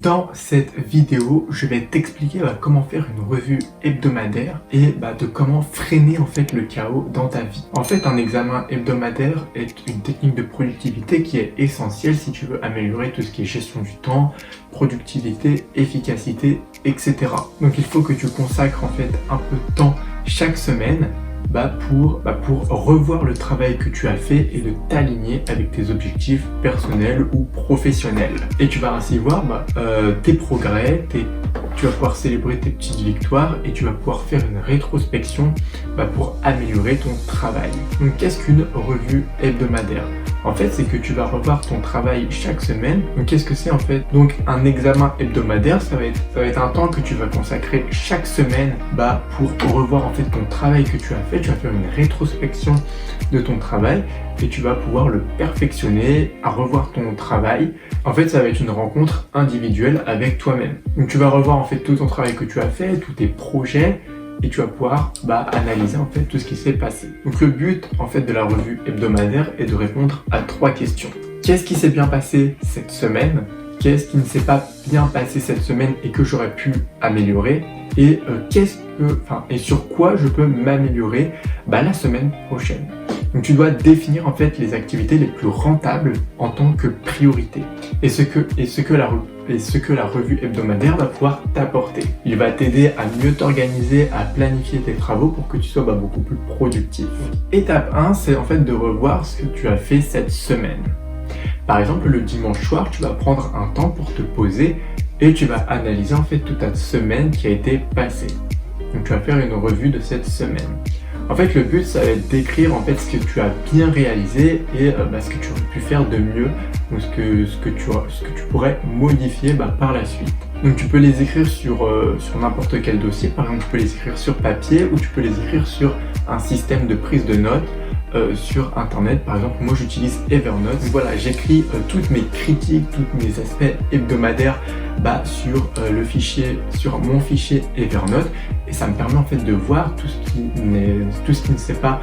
Dans cette vidéo, je vais t'expliquer comment faire une revue hebdomadaire et de comment freiner en fait le chaos dans ta vie. En fait, un examen hebdomadaire est une technique de productivité qui est essentielle si tu veux améliorer tout ce qui est gestion du temps, productivité, efficacité, etc. Donc il faut que tu consacres en fait un peu de temps chaque semaine pour revoir le travail que tu as fait et de t'aligner avec tes objectifs personnels ou professionnels. Et tu vas ainsi voir tes progrès, tu vas pouvoir célébrer tes petites victoires et tu vas pouvoir faire une rétrospection pour améliorer ton travail. Donc qu'est-ce qu'une revue hebdomadaire ? En fait, c'est que tu vas revoir ton travail chaque semaine. Donc qu'est-ce que c'est en fait ? Donc un examen hebdomadaire, ça va être un temps que tu vas consacrer chaque semaine pour revoir en fait ton travail que tu as fait. Tu vas faire une rétrospection de ton travail et tu vas pouvoir le perfectionner, à revoir ton travail. En fait, ça va être une rencontre individuelle avec toi-même. Donc tu vas revoir en fait tout ton travail que tu as fait, tous tes projets, et tu vas pouvoir analyser en fait tout ce qui s'est passé. Donc le but en fait de la revue hebdomadaire est de répondre à 3 questions. Qu'est-ce qui s'est bien passé cette semaine ? Qu'est-ce qui ne s'est pas bien passé cette semaine et que j'aurais pu améliorer ? Et et sur quoi je peux m'améliorer la semaine prochaine. Donc tu dois définir en fait les activités les plus rentables en tant que priorité et ce que la revue hebdomadaire va pouvoir t'apporter. Il va t'aider à mieux t'organiser, à planifier tes travaux pour que tu sois beaucoup plus productif. Étape 1, c'est en fait de revoir ce que tu as fait cette semaine. Par exemple, le dimanche soir, tu vas prendre un temps pour te poser et tu vas analyser en fait toute ta semaine qui a été passée. Donc tu vas faire une revue de cette semaine. En fait, le but, ça va être d'écrire en fait ce que tu as bien réalisé et ce que tu aurais pu faire de mieux, ou ce que tu pourrais modifier par la suite. Donc tu peux les écrire sur n'importe quel dossier. Par exemple, tu peux les écrire sur papier ou tu peux les écrire sur un système de prise de notes sur internet. Par exemple, moi j'utilise Evernote. Donc voilà, j'écris toutes mes critiques, tous mes aspects hebdomadaires sur mon fichier Evernote, et ça me permet en fait de voir tout ce qui ne s'est pas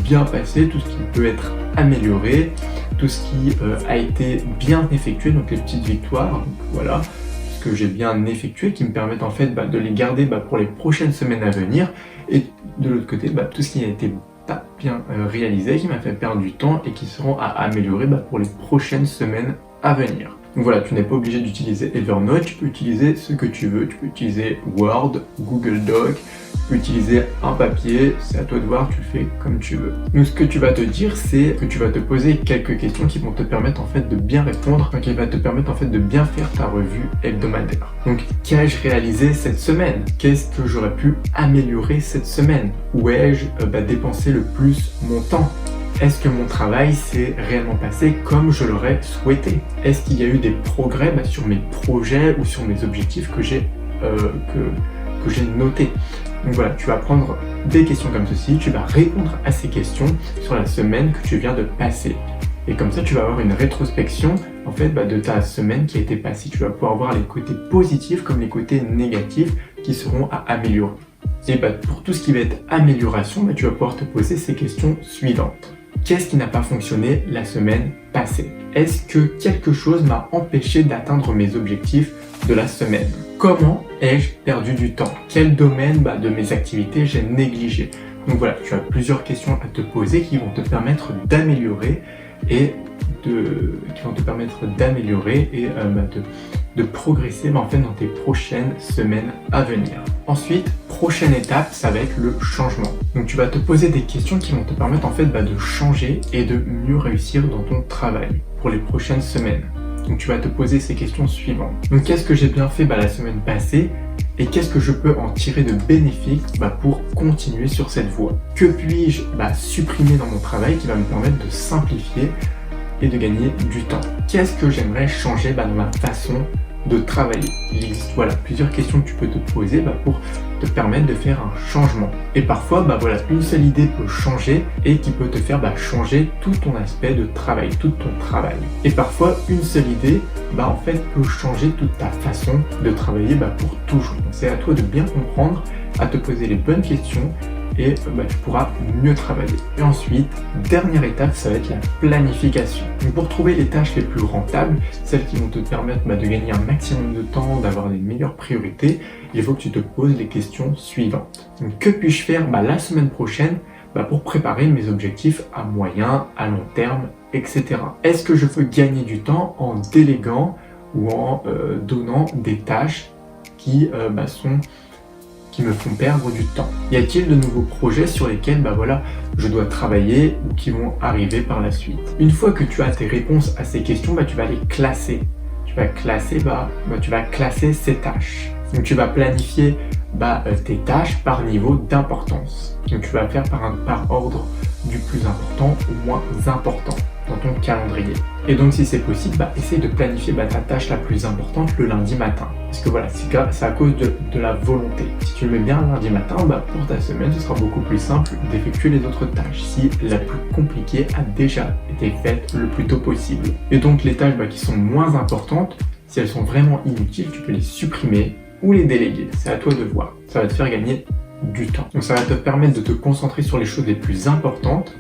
bien passé, tout ce qui peut être amélioré, tout ce qui a été bien effectué, donc les petites victoires. Donc voilà, ce que j'ai bien effectué qui me permettent en fait de les garder pour les prochaines semaines à venir, et de l'autre côté tout ce qui a été pas bien réalisé, qui m'a fait perdre du temps et qui seront à améliorer pour les prochaines semaines à venir. Donc voilà, tu n'es pas obligé d'utiliser Evernote, tu peux utiliser ce que tu veux, tu peux utiliser Word, Google Doc, tu peux utiliser un papier, c'est à toi de voir, tu fais comme tu veux. Donc ce que tu vas te dire, c'est que tu vas te poser quelques questions qui vont te permettre en fait de bien répondre, qui va te permettre en fait de bien faire ta revue hebdomadaire. Donc qu'ai-je réalisé cette semaine ? Qu'est-ce que j'aurais pu améliorer cette semaine ? Où ai-je dépensé le plus mon temps ? Est-ce que mon travail s'est réellement passé comme je l'aurais souhaité ? Est-ce qu'il y a eu des progrès sur mes projets ou sur mes objectifs que j'ai notés ? Donc voilà, tu vas prendre des questions comme ceci, tu vas répondre à ces questions sur la semaine que tu viens de passer. Et comme ça, tu vas avoir une rétrospection en fait de ta semaine qui a été passée. Tu vas pouvoir voir les côtés positifs comme les côtés négatifs qui seront à améliorer. Et pour tout ce qui va être amélioration, tu vas pouvoir te poser ces questions suivantes. Qu'est-ce qui n'a pas fonctionné la semaine passée ? Est-ce que quelque chose m'a empêché d'atteindre mes objectifs de la semaine ? Comment ai-je perdu du temps ? Quel domaine de mes activités j'ai négligé ? Donc voilà, tu as plusieurs questions à te poser qui vont te permettre d'améliorer et de progresser en fait dans tes prochaines semaines à venir. Ensuite, prochaine étape, ça va être le changement. Donc tu vas te poser des questions qui vont te permettre en fait de changer et de mieux réussir dans ton travail pour les prochaines semaines. Donc tu vas te poser ces questions suivantes. Donc qu'est-ce que j'ai bien fait la semaine passée et qu'est-ce que je peux en tirer de bénéfique pour continuer sur cette voie ? Que puis-je supprimer dans mon travail qui va me permettre de simplifier et de gagner du temps ? Qu'est-ce que j'aimerais changer dans ma façon de travailler ? Il existe plusieurs questions que tu peux te poser pour te permettre de faire un changement. Et parfois, voilà, une seule idée peut changer et qui peut te faire changer tout ton aspect de travail, tout ton travail. Et parfois, une seule idée, en fait, peut changer toute ta façon de travailler pour toujours. Donc, c'est à toi de bien comprendre, à te poser les bonnes questions et tu pourras mieux travailler. Et ensuite, dernière étape, ça va être la planification. Donc pour trouver les tâches les plus rentables, celles qui vont te permettre de gagner un maximum de temps, d'avoir les meilleures priorités, il faut que tu te poses les questions suivantes. Donc que puis-je faire la semaine prochaine pour préparer mes objectifs à moyen, à long terme, etc. Est-ce que je veux gagner du temps en déléguant ou en donnant des tâches qui me font perdre du temps? Y a-t-il de nouveaux projets sur lesquels je dois travailler ou qui vont arriver par la suite? Une fois que tu as tes réponses à ces questions, tu vas les classer. Tu vas classer ces tâches. Donc tu vas planifier tes tâches par niveau d'importance. Donc tu vas faire par ordre du plus important au moins important dans ton calendrier. Et donc si c'est possible, essaye de planifier ta tâche la plus importante le lundi matin. Parce que c'est à cause de la volonté. Si tu le mets bien le lundi matin, pour ta semaine, ce sera beaucoup plus simple d'effectuer les autres tâches si la plus compliquée a déjà été faite le plus tôt possible. Et donc les tâches qui sont moins importantes, si elles sont vraiment inutiles, tu peux les supprimer ou les déléguer. C'est à toi de voir. Ça va te faire gagner du temps. Donc ça va te permettre de te concentrer sur les choses les plus importantes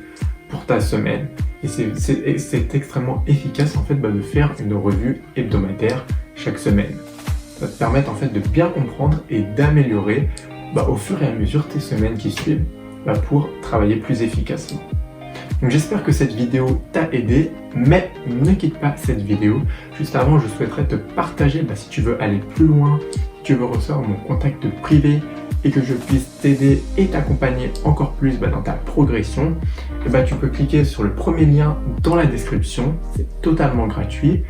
pour ta semaine. Et c'est extrêmement efficace en fait de faire une revue hebdomadaire chaque semaine. Ça va te permettre en fait de bien comprendre et d'améliorer au fur et à mesure tes semaines qui suivent pour travailler plus efficacement. Donc j'espère que cette vidéo t'a aidé, mais ne quitte pas cette vidéo. Juste avant, je souhaiterais te partager si tu veux aller plus loin, si tu veux recevoir mon contact privé et que je puisse t'aider et t'accompagner encore plus dans ta progression, tu peux cliquer sur le premier lien dans la description, c'est totalement gratuit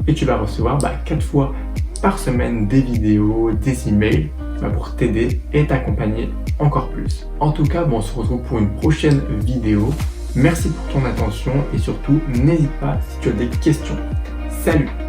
et tu vas recevoir 4 fois par semaine des vidéos, des emails pour t'aider et t'accompagner encore plus. En tout cas, on se retrouve pour une prochaine vidéo. Merci pour ton attention et surtout, n'hésite pas si tu as des questions. Salut!